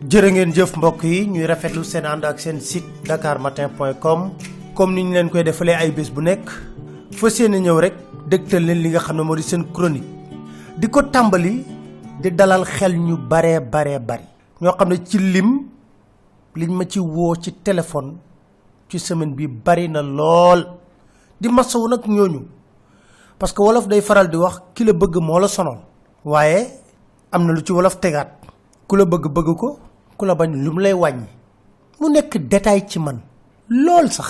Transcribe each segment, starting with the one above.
jërë ngeen jëf mbokk yi ñuy rafetlu seen ànd ak seen site dakarmatin.com comme ni ñu leen koy defalee ay bés bu nekk fas yéene ñëw rek dégtal leen li nga xam ne moo di seen chronique di ko tàmbali di dalal xel ñu bare ñoo xam ne ci lim liñ ma ci woo ci téléphone ci semaine bi bari na lool di masawu nag ñooñu parce que wolof day faral di wax ki la bëgg moo la sonal waaye am na lu ci wolof tegaat ku la bëgg ko ku la bañ lu mu lay wàññi mu nekk détail ci man lool sax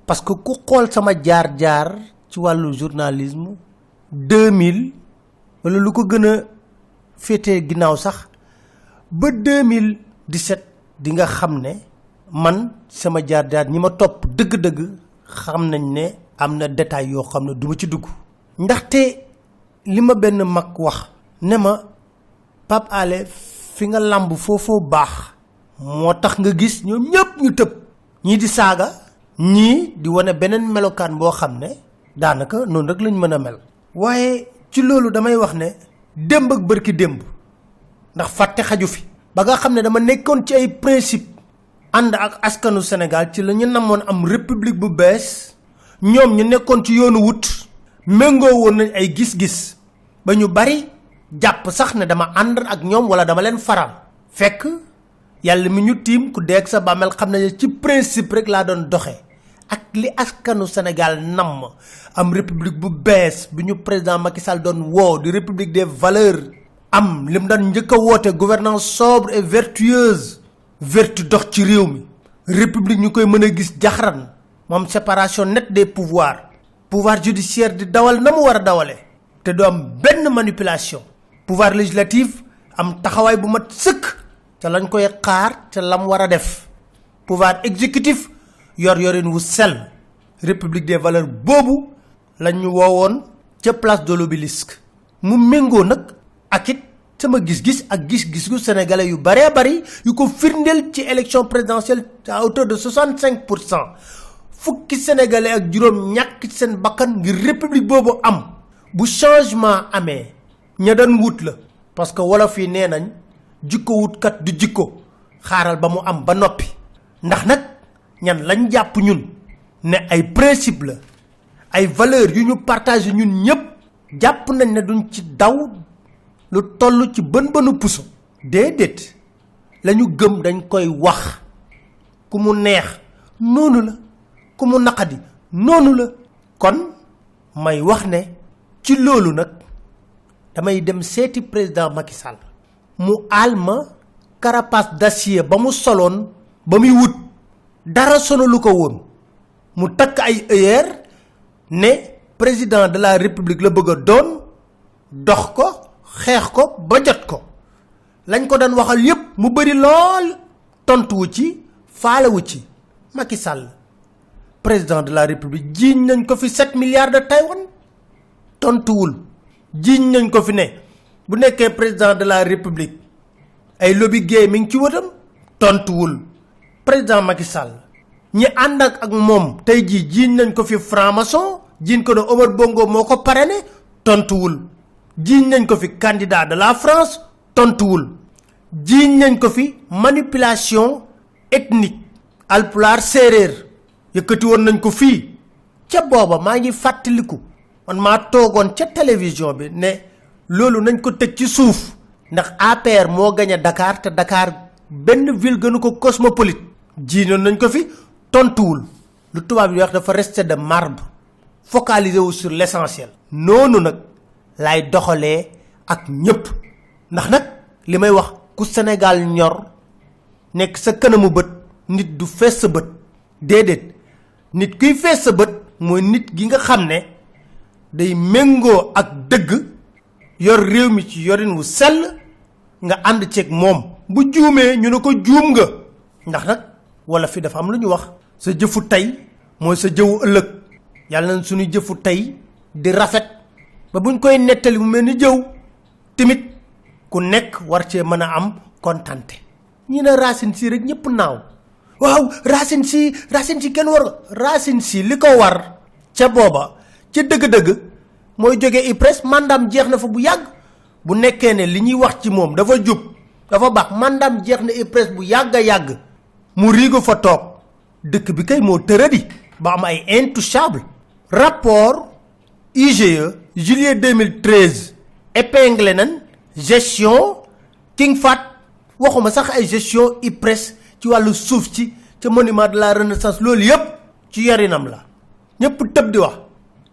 parce que ku xool sama jaar-jaar ci wàllu journalisme 2000 wala lu ko gën a féetee ginnaaw sax ba 2017 di nga xam ne man sama jaar-jaar ñi ma topp dëgg-dëgg xam nañ ne am na détail yoo xam ne du ma ci dugg ndaxte li ma benn mag wax ne ma Pape Alé fi nga lamb foofoo baax moo tax nga gis ñoom ñëpp ñu tëb ñii di saaga ñii di wane beneen melokaan boo xam ne daanaka noonu rek lañ mën a mel waaye ci loolu damay wax ne démb ak bërki démb ndax fàtte xaju fi ba nga xam ne dama nekkoon ci ay principe ànd ak askanu Sénégal ci la ñu namoon am république bu bees ñoom ñu nekkoon ci yoonu wut méngoo woon nañ ay gis-gis ba ñu bari jàpp sax ne dama ànd ak ñoom wala dama leen faral fekk yàlla mi ñu tiim ku deeg sa bàmmeel xam ne ci principe rek laa doon doxee ak li askanu Sénégal namm am république bu bees bi ñu président Macky Sall doon woo di république des valeurs am li mu daan njëkk a woote gouvernance sobre et vertueuse vertu dox ci réew mi république ñu koy mën a gis jaxaran moom séparation nette des pouvoirs pouvoir judiciaire di dawal na mu war a dawalee te du am benn manipulation pouvoir législatif am taxawaay bu mat sëkk ca lañ koy xaar ca lam war a def pouvoir exécutif yorin wu sell république des valeurs boobu lañ ñu woowoon ca place de l'Obélisque mu méngoo nag ak it sama gis-gis ak gis-gisu sénégalais yu baree bari yu ko firndeel ci élection présidentielle à hauteur de 65%. fukki sénégalais ak juróom ñàkk ci seen bakkan ngir république boobu am bu changement amee ña daan wut la parce que wolof yi nee nañ jikko wutkat du jikko xaaral ba mu am ba noppi ndax nag ñan lañ jàpp ñun ne ay principe la ay valeurs yu ñu partagé ñun ñëpp jàpp nañ ne duñ ci daw lu toll ci bën puso déedéet la ñu gëm dañ koy wax ku mu neex noonu la ku mu naqadi noonu la kon may wax ne ci loolu nag damay dem seeti président Macky Sall mu alma carapace d'acier ba mu soloon ba muy wut dara sonalu ko woon mu takk ay œillères ne président de la république la bëgg a doon dox ko xeex ko ba jot ko lañ ko daan waxal yépp mu bari lool tontuwu ci faalewu ci Macky Sall président de la république jiiñ nañ ko fi 7 milliards de Taïwan tontuwul jiiñ nañ ko fi ne bu nekkee président de la république ay lobby gay mi ngi ci wëtam tontuwul président Macky Sall ñi ànd ak moom tey jii jiiñ nañ ko fi franc-maçon jiiñ ko ne Omar Bongo moo ko parrainé tontuwul jiiñ nañ ko fi candidat de la France tontuwul jiiñ nañ ko fi manipulation ethnique alpulaar séeréer yëkkati woon nañ ko fii ca booba maa ngi fàttaliku man maa toogoon ca télévision bi ne loolu nañ ko teg ci suuf ndax APR moo gagné Dakar te Dakar benn ville gënu ko cosmopolite jiinoon nañ ko fi tontuwul lu tubaab yi wax dafa resté de marbre focalisé wu sur l'essentiel noonu nag lay doxalee ak ñëpp ndax nag li may wax ku Sénégal ñor nekk sa kanamu bët nit du fees sa bët déedéet nit kuy fees sa bët mooy nit gi nga xam ne day méngoo ak dëgg yor réew mi ci yorin wu sell nga ànd ceeg moom bu juumee ñu ne ko juum nga ndax nag wala fi dafa am lu ñu wax sa jëfu tey mooy sa jëwu ëllëg yàlla na suñu jëfu tey di rafet ba buñ koy nettali mu mel ni jëw tamit ku nekk war cee mën a am kontante ñi ne Racine Sy rek ñëpp naaw waaw Racine Sy kenn war Racine Sy li ko war ca booba ca dëgg-dëgg mooy jóge IPRES mandaam jeex na fa bu yàgg bu nekkee ne li ñuy wax ci moom dafa jub dafa baax mandam jeex na IPRES bu yàgga yàgg mu riigo fa toog dëkk bi kay moo tëradi ba am ay intouchable rapport IGE juillet 2013 épinglé nan gestion King Fahd waxuma sax ay gestion IPRES ci wàllu suuf ci ca monument de la renaissance loolu yépp ci yarinam la ñëpp tëb di wax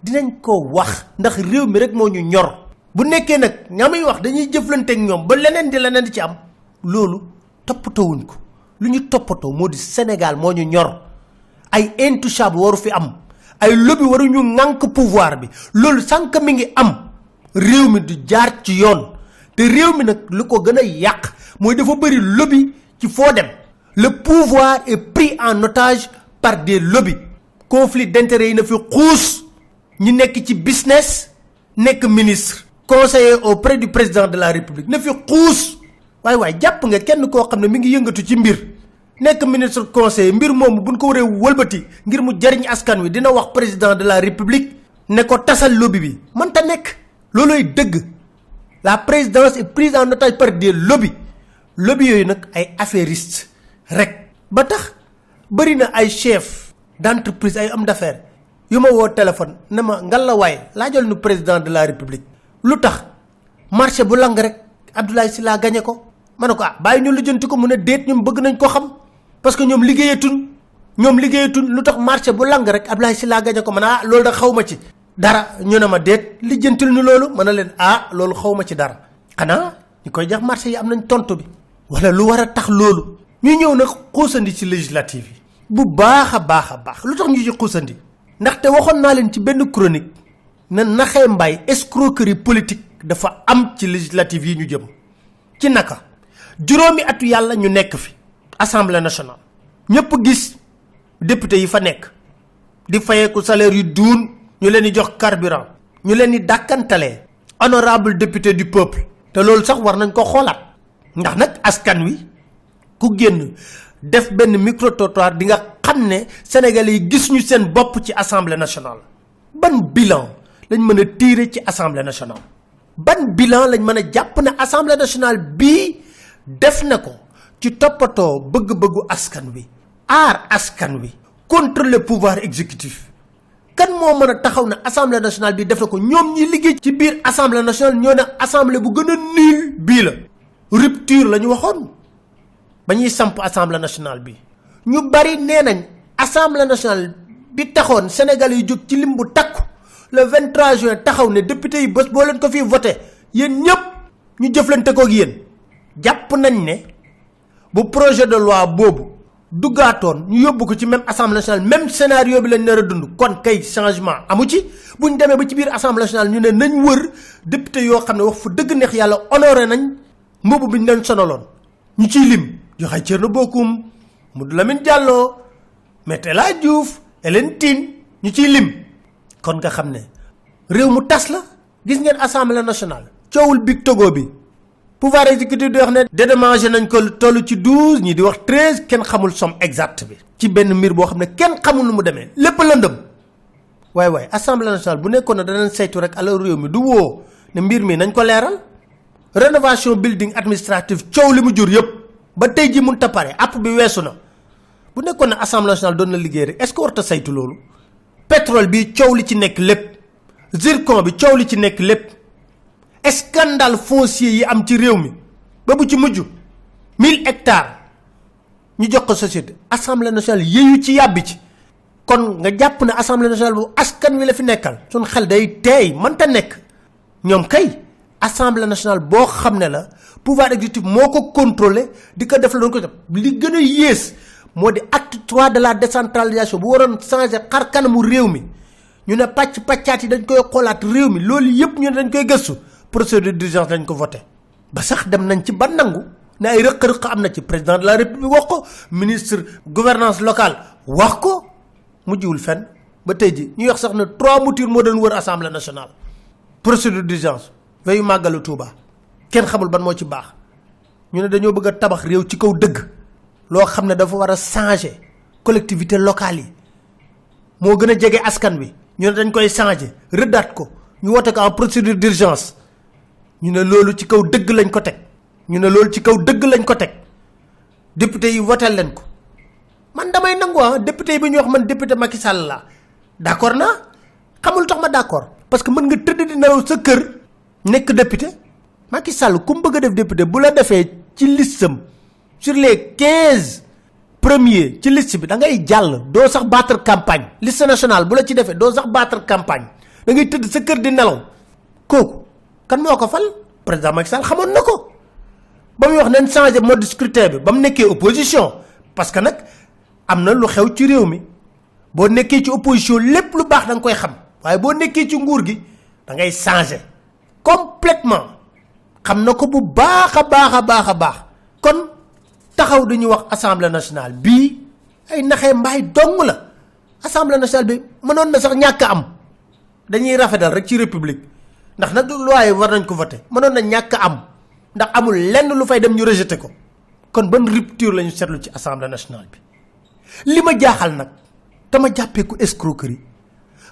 dinañ ko wax ndax réew mi rek moo ñu ñor bu nekkee nag ñamuy wax dañuy jëflanteeg ñoom ba leneen di ci am loolu toppatawuñ ko lu ñu toppatoo moo di Sénégal moo ñu ñor ay intouchable waru fi am ay lobby waruñu ŋànk pouvoir bi loolu sànq mi ngi am réew mi du jaar ci yoon te réew mi nag lu ko gën a yàq mooy dafa bëri lobby ci foo dem le pouvoir est pris en otage par des lobbies conflit d'intérêts yi na fi xuus ñi nekk ci business nekk ministre conseiller auprès du président de la république na fi xuus waay jàpp nga kenn koo xam ne mi ngi yëngatu ci mbir nekk ministre conseiller mbir moomu buñ ko waree wëlbati ngir mu jariñ askan wi dina wax président de la république ne ko tasal lobby bi mënta nekk looloy dëgg la présidence est prise en otage par des lobbies yooyu nag ay affairistes rek ba tax bëri na ay chef d'entreprise ay hommes d'affaires yu ma woo téléphone ne ma ngal la waaye laajal nu président de la république lu tax marché bu lang rek Abdoulaye Sylla gagné ko ma ne ko bàyyi ñu lijjanti ko mu ne déet ñoom bëgg nañ ko xam parce que ñoom liggéeyatuñ lu tax marché bu lang rek Abdoulaye Sylla gagné ko ma ne loolu da xaw ma ci dara ñu ne ma déet lijjantil ñu loolu ma ne leen loolu xaw ma ci dara xanaa ñu koy jox marché yi am nañ tontu bi wala lu war a tax loolu ñu ñëw nag xuusandi ci législative yi bu baax a baax lu tax ñu ci xuusandi ndaxte waxoon naa leen ci benn chronique na naxee mbaay escroquerie politique dafa am ci législative yi ñu jëm ci naka juróomi atu yàlla ñu nekk fi assemblée nationale ñëpp gis député yi fa nekk di fayeeku salaire yu duun ñu leen di jox carburant ñu leen di dàkkantalee honorable député du peuple te loolu sax war nañ ko xoolaat ndax nag askan wi ku génn def benn micro trottoir di nga xam ne sénégalais yi gis ñu seen bopp ci assemblée nationale ban bilan lañ mën a tirer ci assemblée nationale ban bilan lañ mën a jàpp ne assemblée nationale bii def na ko ci toppatoo bëgg-bëggu askan wi aar askan wi contre le pouvoir exécutif kan moo mën a taxaw ne assemblée nationale bi def na ko ñoom ñi liggéey ci biir assemblée nationale ñoo ne assemblée bu gën a nul bii la rupture la ñu waxoon ba ñuy samp assemblée nationale bi ñu bari nee nañ assemblée nationale bi taxoon Sénégal yi jóg ci lim bu takku le 23 juin taxaw ne député yi bés boo leen ko fii voté yéen ñëpp ñu jëflante koog yéen jàpp nañ ne bu projet de loi boobu duggaatoon ñu yóbbu ko ci même assemblée nationale même scénario bi lañ nar a dund kon kay changement amu ci bu ñu demee ba ci biir assemblée nationale ñu ne nañ wër député yoo xam ne wax fu dëgg neex yàlla honoré nañ mbubu bi ñu leen sonaloon ñu ciy lim joxe Thierno Bocoum Modou Lamine Diallo Maître El Hadji Diouf Hélène Tine ñu ciy lim kon nga xam ne réew mu tas la gis ngeen assemblée nationale coowul big Togo bi pouvoir exécutif di wax ne dédommagé nañ ko toll ci 12 ñi di wax 13 kenn xamul somme exacte bi ci benn mbir boo xam ne kenn xamul nu mu demee lépp lëndëm waaye assemblée nationale bu nekkoon ne danañ saytu rek alors réew mi du woo ne mbir mi nañ ko leeral rénovation building administrative coow li mu jur yëpp ba tey ji mun ta pare app bi weesu na bu nekkoon ne assemblée nationale doon na liggéey rek est-ce que warta saytu loolu pétrole bi coow li ci nekk lépp zircon bi coow li ci nekk lépp scandale foncier yi am ci réew mi ba bu ci mujj 1000 hectares ñu jox ko société assemblée nationale yéeyu ci yàbbi ci kon nga jàpp ne assemblée nationale bu askan wi la fi nekkal suñ xel day teey mënta nekk ñoom kay assemblée nationale boo xam ne la pouvoir exécutif moo ko contrôler di ko def la doon ko def li gën a yées moo di acte 3 de la décentralisation bu waroon changer xar kanamu réew mi ñu ne pàccaat yi dañ koy xoolaat réew mi loolu yëpp ñu ne dañ koy gëstu procédure d'urgence lañ ko voté ba sax dem nañ ci ba nangu ne ay rëq-rëq am na ci président de la république wax ko ministre gouvernance locale wax ko mujjiwul fenn ba tey ji ñuy wax sax ne 3 moutures moo doon wër assemblée nationale procédure d'urgence veyu màggalu Touba kenn xamul ban moo ci baax ñu ne dañoo bëgg a tabax réew ci kaw dëgg loo xam ne dafa war a changer collectivité locale yi moo gën a jege askan wi ñu ne dañ koy changer rëddaat ko ñu wote ko en procédure d'urgence ñu ne loolu ci kaw dëgg lañ ko teg ñu ne loolu ci kaw dëgg lañ ko teg député yi votel leen ko man damay nangu député bi ñu wax man député Macky Sall la d'accord naa xamul tax ma d'accord parce que mën nga tëdd di nelaw sa kër nekk député Macky Sall ku mu bëgg a def député bu la defee ci listam sur les 15 premiers ci liste bi da ngay jàll doo sax battre campagne liste nationale bu la ci defee doo sax battre campagne da ngay tëdd sa kër di nelaw kooku kan moo ko fal président Macky Sall xamoon na ko ba muy wax nañ changé mode de scrutin bi ba mu nekkee opposition parce que nag am na lu xew ci réew mi boo nekkee ci opposition lépp lu baax da nga koy xam waaye boo nekkee ci nguur gi da ngay changé complètement xam na ko bu baax a baax a baax a baax kon taxaw dañuy wax assemblée nationale bii ay naxee mbaay dong la assemblée nationale bi mënoon na sax ñàkk am dañuy rafetal rek ci république ndax nag loi war nañ ko voté mënoon na ñàkk am ndax amul lenn lu fay dem ñu rejeté ko kon ban rupture la ñu seetlu ci assemblée nationale bi li ma jaaxal nag dama jàppee ko escroquerie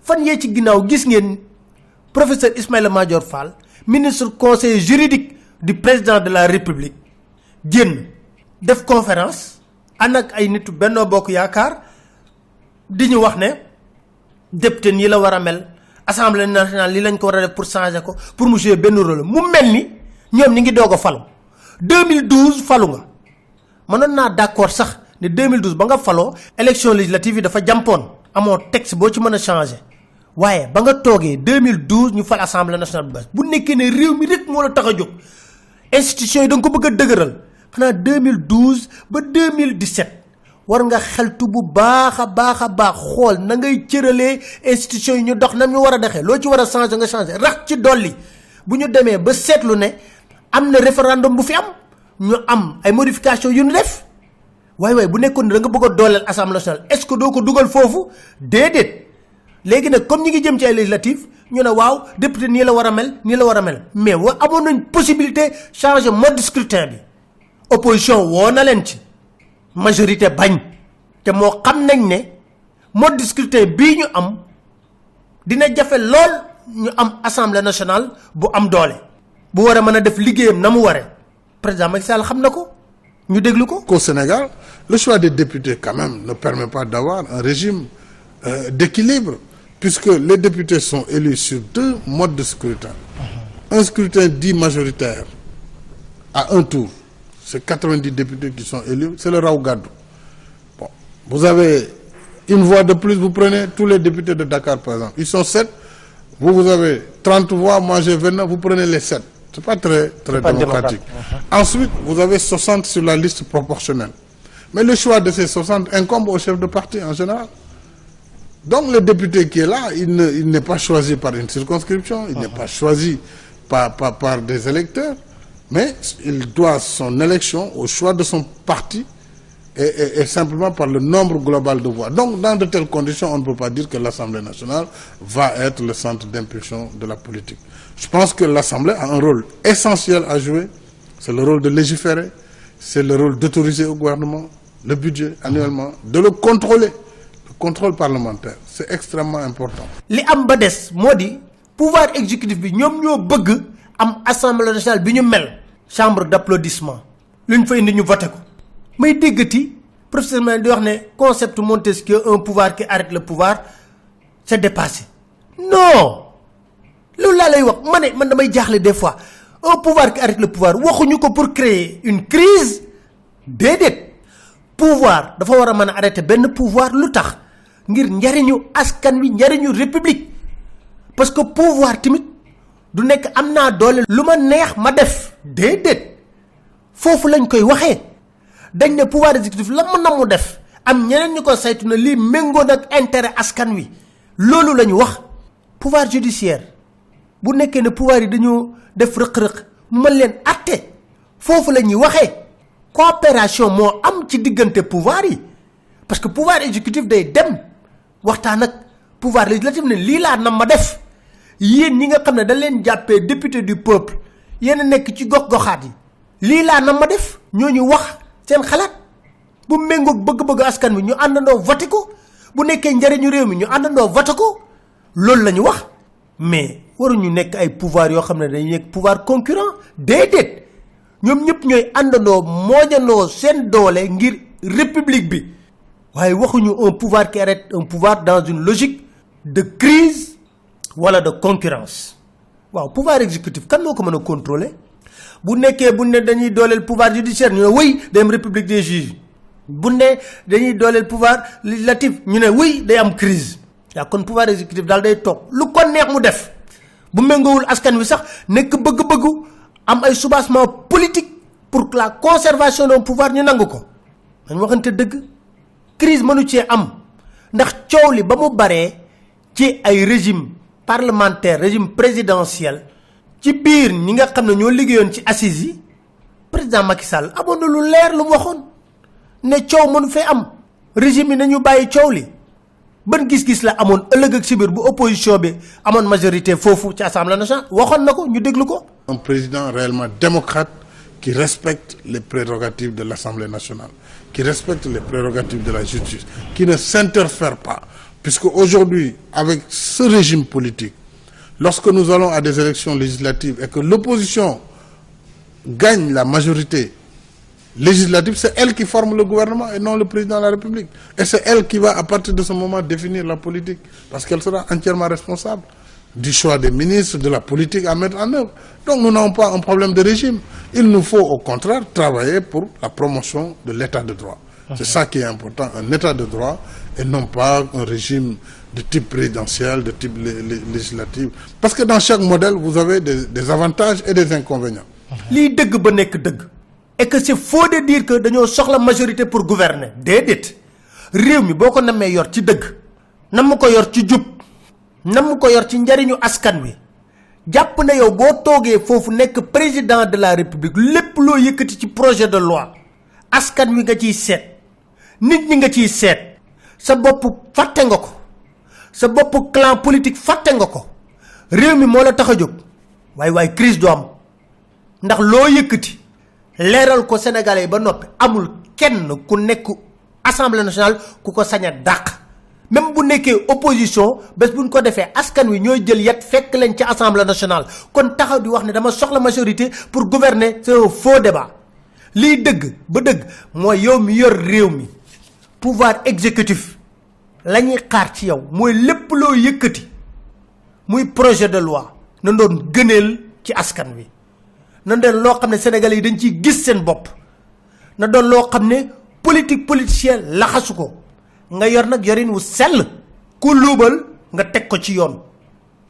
fan yee ci ginnaaw gis ngeen professeur Ismaïla Madior Fall ministre conseiller juridique du président de la république génn def conférence ànd ak ay nitu Benno Bokk Yaakaar di ñu wax ne député nii la war a mel assemblée nationale lii lañ ko war a def pour changer ko pour mu jouer benn rôle mu mel ni ñoom ñi ngi doog a falu 2012 falu nga mënoon naa d'accord sax ne 2012 ba nga faloo élection législative yi dafa jàmpoon amoo texte boo ci mën a changer waaye ba nga toogee 2012 ñu fal assemblée nationale bu bees bu nekkee ne réew mi rek moo la tax a jóg institution yi da nga ko bëgg a dëgëral xanaa 2012 ba 2017 war nga xeltu bu baax a baax xool na ngay cëralee institution yi ñu dox na ñu war a doxee loo ci war a changer nga changer rax ci dolli bu ñu demee ba seetlu ne am na référendum bu fi am ñu am ay modification yu ñu def waaye bu nekkoon ne da nga bëgg a dooleel assemblée nationale est-ce que doo ko dugal foofu déedéet léegi nag comme ñi ngi jëm ci ay législative ñu ne waaw député nii la war a mel nii la war a mel mais amoon nañ possibilité changer mode de scrutin bi opposition woo na leen ci majorité bañ te moo xam nañ ne mode de scrutin bii ñu am dina jafe lool ñu am assemblée nationale bu am doole bu war a mën a def liggéeyam na mu waree président Macky Sall xam na ko ñu déglu ko. Au Sénégal le choix des députés quand même ne permet pas d'avoir un régime d'équilibre puisque les députés sont élus sur 2 modes de scrutin. Un scrutin dit majoritaire à un tour. C'est 90 députés qui sont élus, c'est le raw gàddu. Bon, vous avez une voix de plus, vous prenez tous les députés de Dakar par exemple. Ils sont 7, vous avez 30 voix, moi j'ai 29, vous prenez les 7. C'est pas très démocratique. Ensuite, vous avez 60 sur la liste proportionnelle. Mais le choix de ces 60 incombe au chef de parti en général. Donc le député qui est là, il n'est pas choisi par une circonscription, il n'est pas choisi par des électeurs, mais il doit son élection au choix de son parti et simplement par le nombre global de voix. Donc dans de telles conditions, on ne peut pas dire que l'Assemblée nationale va être le centre d'impulsion de la politique. Je pense que l'Assemblée a un rôle essentiel à jouer, c'est le rôle de légiférer, c'est le rôle d'autoriser au gouvernement le budget annuellement, de le contrôler. Le contrôle parlementaire, c'est extrêmement important. li am ba des moo di pouvoir exécutif bi ñoom ñoo bëgg am assemblée nationale bi ñu mel chambre d'applaudissement lu ñu fa indi ñu voté ko may déggati professeur Mané di wax ne concept Montesquieu un pouvoir qui arrête le pouvoir c'est dépassé non loolu laa lay wax man damay jaaxle des fois un pouvoir qui arrête le pouvoir waxuñu ko pour créer une crise déedéet pouvoir dafa war a mën a arrêter benn pouvoir lu tax ngir njariñu askan wi njariñu république parce que pouvoir tamit du nekk am naa doole lu ma neex ma def déedéet foofu lañ koy waxee dañ ne pouvoir exécutif la mën na mu def am ñeneen ñu ko saytu na lii méngoo nag intérêt askan wi loolu la ñu wax pouvoir judiciaire bu nekkee ne pouvoir yi dañoo def rëq-rëq mën leen atte foofu la ñuy waxee coopération moo am ci diggante pouvoir yi parce que pouvoir exécutif day dem waxtaan ak pouvoir législatif ne lii laa nam ma def yéen ñi nga xam ne da leen jàppee député du peuple yéen a nekk ci gox-goxaat yi lii laa nam ma def ñooñu wax seen xalaat bu méngoog bëgg-bëgg askan wi ñu àndandoo voté ko bu nekkee njariñu réew mi ñu àndandoo voté ko loolu la ñu wax mais waruñu nekk ay pouvoir yoo xam ne dañuy nekk pouvoir concurrent déedéet ñoom ñëpp ñooy àndandoo mooñandoo seen doole ngir république bi waaye waxuñu un pouvoir qui arrête un pouvoir dans une logique de crise wala de concurrence waaw pouvoir exécutif kan moo ko mën a contrôler bu nekkee bu ne dañuy dooleel pouvoir judiciaire ñu ne wëy day am république des juges bu ne dañuy dooleel pouvoir législatif ñu ne wëy day am crise yaa kon pouvoir exécutif daal day toog lu ko neex mu def bu méngoowul askan wi sax nekk bëgg-bëggu am ay soubassement politique pour la conservation d'un pouvoir ñu nangu ko dañ waxante dëgg crise mënu cee am ndax coow li ba mu baree ci ay régime parlementaire régime présidentiel ci biir ñi nga xam ne ñoo liggéeyoon ci assises yi président Macky Sall amoon na lu leer lu mu waxoon ne coow mënu fee am régime yi nañu bàyyi coow li ban gis-gis la amoon ëllëg ak si biir bu opposition bi amoon majorité foofu ci assemblée nationale waxoon na ko ñu déglu ko. Un président réellement démocrate qui respecte les prérogatives de l'Assemblée nationale, qui respecte les prérogatives de la justice, qui ne s'interfère pas. Puisque aujourd'hui, avec ce régime politique, lorsque nous allons à des élections législatives et que l'opposition gagne la majorité législative, c'est elle qui forme le gouvernement et non le président de la République. Et c'est elle qui va, à partir de ce moment, définir la politique. Parce qu'elle sera entièrement responsable du choix des ministres, de la politique à mettre en œuvre. Donc nous n'avons pas un problème de régime. Il nous faut au contraire travailler pour la promotion de l'état de droit. C'est ça qui est important, un état de droit et non pas un régime de type présidentiel, de type législatif. Parce que dans chaque modèle, vous avez des avantages et des inconvénients. Li deug ba nek deug. Et que c'est faux de dire que dañoo soxla majorité pour gouverner. Déedéet. Réew mi boko namé yor ci deug. Nam ko yor ci djub. Nam ko yor ci njariñu askan wi. Japp na yow bo togué fofu nek président de la république lepp lo yëkëti ci projet de loi askan wi nga ciy seet nit ñi nga ciy seet sa bopp fàtte nga ko sa bopp clan politique fàtte nga ko réew mi moo la tax a jóg waaye crise du am ndax loo yëkkati leeral ko sénégalais ba noppi amul kenn ku nekk assemblée nationale ku ko sañ a dàq même bu nekkee opposition bés buñ ko defee askan wi ñooy jël yet fekk leen ci assemblée nationale kon taxaw di wax ne dama soxla majorité pour gouverner c'est un faux débat lii dëgg ba dëgg mooy yow mi yor réew mi pouvoir exécutif la ñuy xaar ci yow mooy lépp loo yëkkati muy projet de loi na doon gëneel ci askan wi na doon loo xam ne sénégalais yi dañ ciy gis seen bopp na doon loo xam ne politique politicien laxasu ko nga yor nag yorin wu sell ku luubal nga teg ko ci yoon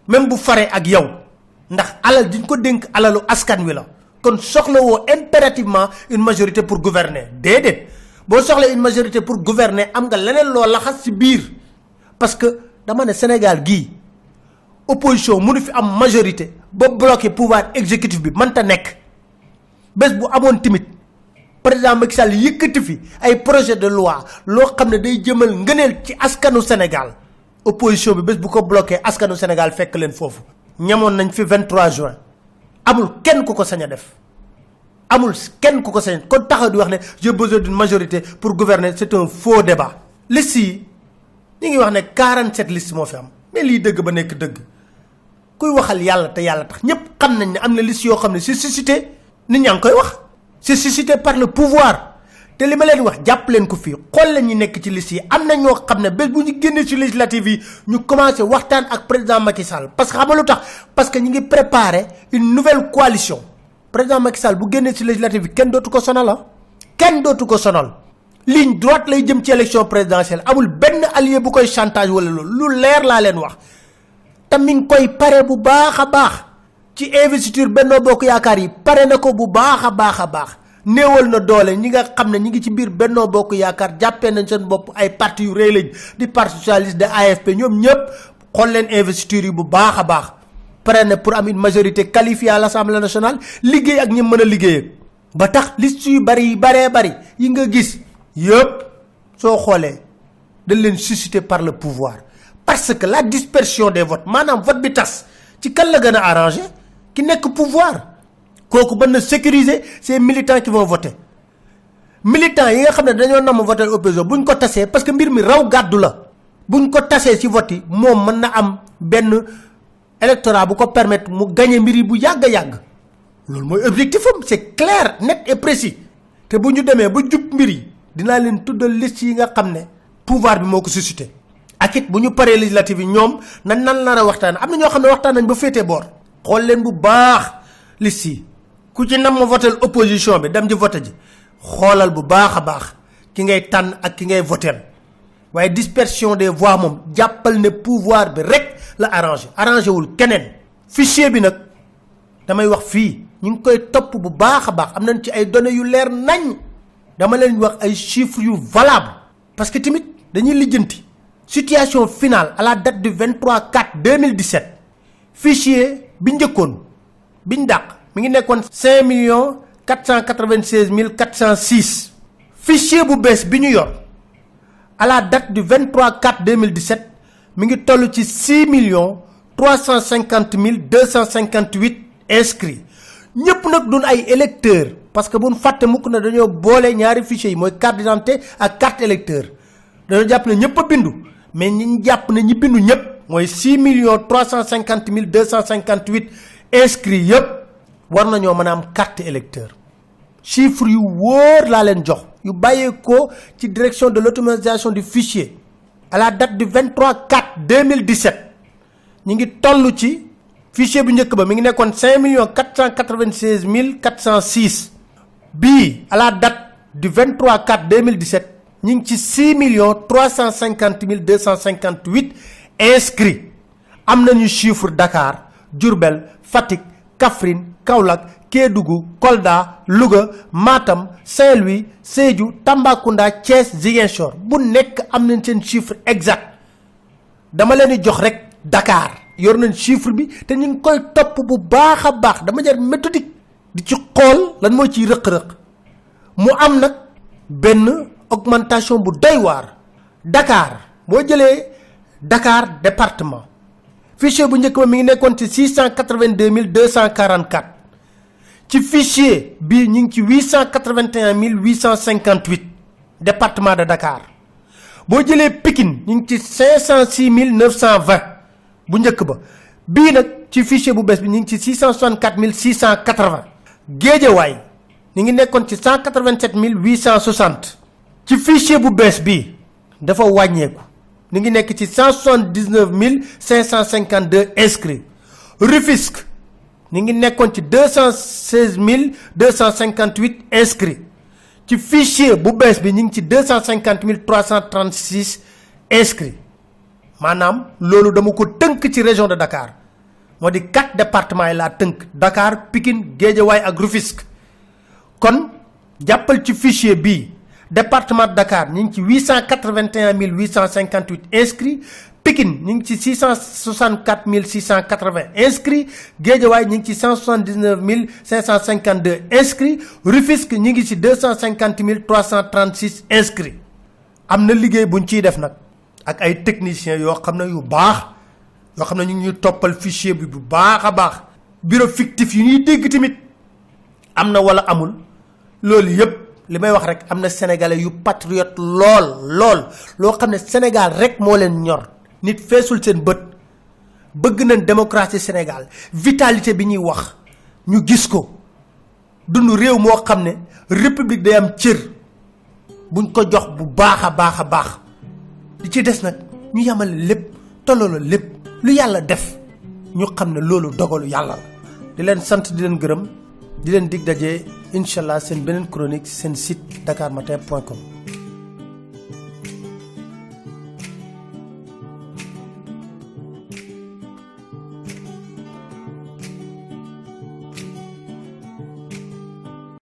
même bu faree ak yow ndax alal diñ ko dénk alalu askan wi la kon soxla woo impérativement une majorité pour gouverner déedéet boo soxla une majorité pour gouverner am nga leneen loo laxas ci biir parce que dama ne Sénégal gii opposition mënu fi am majorité ba bloquer pouvoir exécutif bi mënta nekk bés bu amoon timit président Macky Sall yëkkati fi ay projet de loi loo xam ne day jëmal ngëneel ci askanu Sénégal opposition bi bés bu ko bloqué askanu Sénégal fekk leen foofu ñamoon nañ fi 23 juin amul kenn ku ko sañ a def amul kenn ku ko sañ kon taxaw di wax ne j'ai besoin d'une majorité pour gouverner c'est un faux débat liste yi ñi ngi wax ne 47 liste moo fi am mais lii dëgg ba nekk dëgg kuy waxal yàlla te yàlla tax ñëpp xam nañ ne am na liste yoo xam ne c'est suscité nit ñaa ngi koy wax c'est suscité par le pouvoir te li ma leen wax jàpp leen ko fii xool leen ñi nekk ci liste yi am na ñoo xam ne bés bu ñu génnee ci législative yi ñu commencé waxtaan ak président Macky Sall parce que xam nga lu tax parce que ñu ngi préparer une nouvelle coalition président Macky Sall bu génnee ci législative yi kenn dootu ko sonal la kenn dootu ko sonal ligne droite lay jëm ci élection présidentielle amul benn allié bu koy chantage wala loolu lu leer laa leen wax te mi ngi koy pare bu baax a baax ci investiture Benno Bokk Yaakaar yi pare na ko bu baax a baax néewal na doole ñi nga xam ne ñi ngi ci biir Benno Bokk Yaakaar jàppee nañ seen bopp ay parti yu rëy lañ di parti socialiste de AFP ñoom ñëpp xool leen investiture yi bu baax a baax pare na pour am une majorité qualifiée à l'Assemblée nationale liggéey ak ñi mën a liggéey ba tax liste yu bari yi nga gis yëpp soo xoolee dañ leen suscité par le pouvoir parce que la dispersion des votes maanaam vote bi tas ci kan la gën a arrangé ki nekk pouvoir kooku mën na sécuriser ces militants qui vont voter militants yi nga xam ne dañoo nam voter opposition buñ ko tasee parce que mbir mi raw gàddu la buñ ko tasee ci vote yi moom mën na am benn électorat bu ko permettre mu gagner mbir yi bu yàgg loolu mooy objectif am c'est clair net et précis te bu ñu demee ba jub mbir yi dinaa leen tuddal liste yi nga xam ne pouvoir bi moo ko suscité ak it bu ñu paree législative yi ñoom nan nar a waxtaan am na ñoo xam ne waxtaan nañ ba féetee boor xool leen bu baax liste yi ku ci nam ma votel opposition bi dem di voté ji xoolal bu baax a baax ki ngay tànn ak ki ngay votel waaye dispersion des voix moom jàppal ne pouvoir bi rek la arrangé wul keneen fichier bi nag damay wax fii ñu ngi koy topp bu baax a baax am nañ ci ay données yu leer nañ dama leen wax ay chiffres yu valable parce que tamit dañuy lijjanti situation finale à la date du 23/4/2017 fichier bi njëkkoon biñ dàq mi ngi nekkoon 5 496 406 fichier bu bees bi ñu yor à la date du 23/4/2017 mi ngi toll ci 6 350 258 inscrits ñëpp nag doon ay électeurs parce que bu ñu fàtte mukk na dañoo boole ñaari fichiers yi mooy carte d'identité ak carte électeur dañoo jàpp ne ñëpp a bindu mais ñi jàpp ne ñi bindu ñëpp mooy 6 350 258 inscrits yëpp war nañoo mën a am carte électeur chiffre yu wóor laa leen jox yu bàyyeekoo ci direction de l'automatisation du fichier à la date du 23/4/2017 ñi ngi toll ci fichier bu njëkk ba mi ngi nekkoon 5 496 406 bii à la date du 23/4/2017 ñi ngi ci 6 350 258 inscrits am nañu chiffre Dakar Diourbel Fatick Kaffrine Kaolack Kédougou Kolda Louga Matam Saint-Louis Sédhiou Tambacounda Thiès Ziguinchor bu nekk am nañ seen chiffre exact dama leen di jox rek Dakar yor nañ chiffre bi te ñu ngi koy topp bu baax a baax dama jar méthodique di ci xool lan mooy ciy rëq-rëq mu am nag benn augmentation bu doy waar Dakar boo jëlee Dakar département fichier bu njëkk ba mi ngi nekkoon ci 682 244 ci fichier bii ñu ngi ci 881 858 département de Dakar boo jëlee Pikine ñu ngi ci 506 920 bu njëkk ba bii nag ci fichier bu bees bi ñu ngi ci 664 680 Guédiawaye ñu ngi nekkoon ci 187 860 ci fichier bu bees bii dafa wàññeeku ñu ngi nekk ci 179 552 inscrits Rufisque ñu ngi nekkoon ci 216 258 inscrits ci fichier bu bees bi ñu ngi ci 250 336 inscrits maanaam loolu dama ko tënk ci région de Dakar moo di 4 départements yi laa tënk Dakar Pikine Guédiawaye ak Rufisque kon jàppal ci fichier bii département de Dakar ñu ngi ci 881 858 inscrits Pikine ñu ngi ci 664 680 inscrits Guédiawaye ñu ngi ci 179 552 inscrits Rufisque ñu ngi ci 250 336 inscrits am na liggéey buñ ciy def nag ak ay techniciens yoo xam ne yu baax yoo xam ne ñu ngi ñuy toppal fichier bi bu baax a baax bureau fictif yi ñuy dégg tamit am na wala amul loolu yëpp li may wax rek am na sénégalais yu patriote lool loo xam ne Sénégal rek moo leen ñor nit feesul seen bët bëgg nañ démocratie Sénégal vitalité bi ñuy wax ñu gis ko dund réew moo xam ne république day am cër buñ ko jox bu baax a baax li ci des nag ñu yamale lépp tolloo lépp lu yàlla def ñu xam ne loolu dogalu yàlla la di leen sant di leen gërëm di leen dig daje incha allah seen beneen chronique seen site dakarmatin.com